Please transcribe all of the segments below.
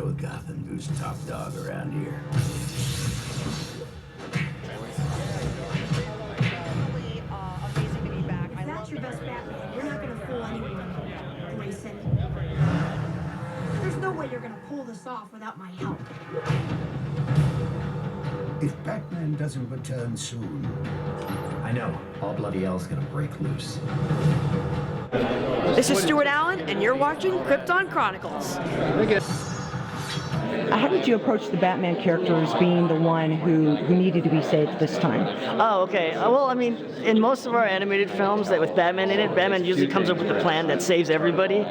know Gotham, who's top dog around here. Amazing to be back. If that's your best Batman, you're not going to fool anyone, Grayson. There's no way you're going to pull this off without my help. If Batman doesn't return soon... I know. All bloody hell's gonna break loose. This is Stuart Allen, and you're watching Krypton Chronicles. How did you approach the Batman character as being the one who needed to be saved this time? Oh, okay. Well, I mean, in most of our animated films that with Batman in it, Batman usually comes up with a plan that saves everybody.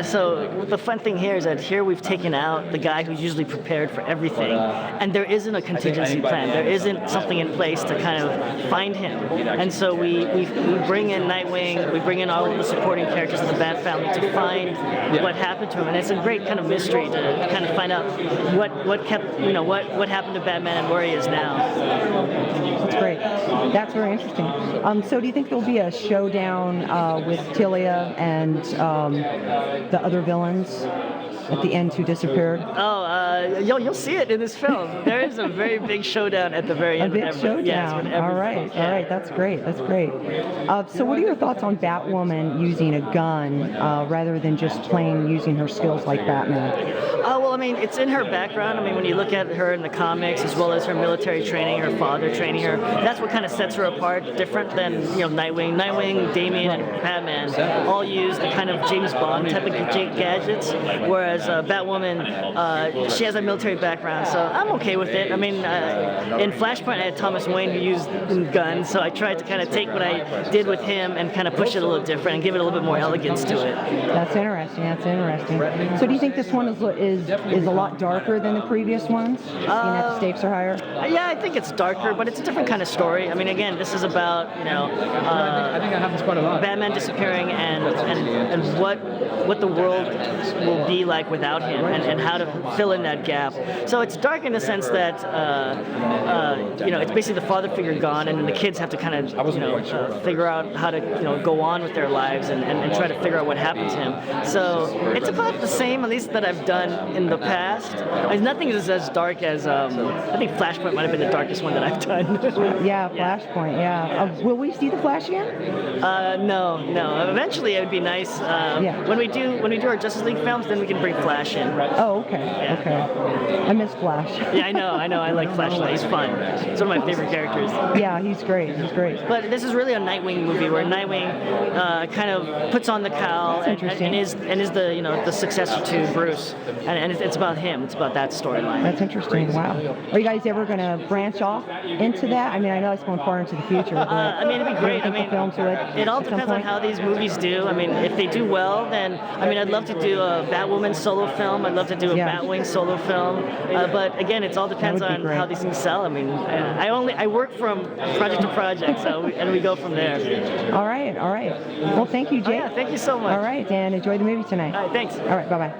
So the fun thing here is that here we've taken out the guy who's usually prepared for everything, and there isn't a contingency plan. There isn't something in place to kind of find him. And so we bring in Nightwing, we bring in all of the supporting characters of the Bat family to find what happened to him, and it's a great kind of mystery to kind of find out what happened to Batman and where he is now. That's great. That's very interesting. So do you think there'll be a showdown with Talia and the other villains at the end who disappeared? Oh, you'll see it in this film. There is a very big showdown at the very end. A big showdown. Yes, all right. That's great. That's great. So what are your thoughts on Batwoman using a gun rather than just plain using her skills like Batman? Well, I mean, it's in her background. I mean, when you look at her in the comics, as well as her military training, her father training her, that's what kind of sets her apart, different than, Nightwing. Nightwing, Damien, and Batman all use the kind of James Bond type of gadgets, whereas Batwoman, she has a military background, so I'm okay with it. I mean, in Flashpoint, I had Thomas Wayne who used guns, so I tried to kind of take what I did with him and kind of push it a little different and give it a little bit more elegance to it. That's interesting. So do you think this one is a lot darker than the previous ones? Seeing that the stakes are higher? Yeah, I think it's darker, but it's a different kind of story. I mean, again, this is about I think that happens quite a lot. Batman disappearing and what the world will be like without him, and how to fill in that gap. So it's dark in the sense that it's basically the father figure gone, and then the kids have to kind of figure out how to go on with their lives and try to figure out what happened to him. So it's about the same, at least that I've done in the past. Nothing is as dark as I think Flashpoint might have been the darkest one that I've done. Yeah, Flashpoint. Yeah. Will we see the Flash again? No. Eventually, it would be nice. When we do our Justice League films, then we can bring Flash in. Oh, okay. Yeah. Okay. I miss Flash. Yeah, I know. I like Flash. He's fun. He's one of my favorite characters. Yeah, he's great. But this is really a Nightwing movie where Nightwing kind of puts on the cowl and is the successor to Bruce, and it's about him. It's about that storyline. That's interesting. Wow. Are you guys ever going to branch off into that? I mean, I know it's going far into the future. But I mean, it'd be great. I mean, it all depends on how these movies do. I mean, if they do well, then I'd love to do a Batwoman solo film. I'd love to do a Batwing solo film. But again, it all depends on how these things sell. I mean, I work from project to project, and we go from there. All right. Well, thank you, Jay. Yeah, thank you so much. All right, and enjoy the movie tonight. All right, thanks. All right, bye-bye.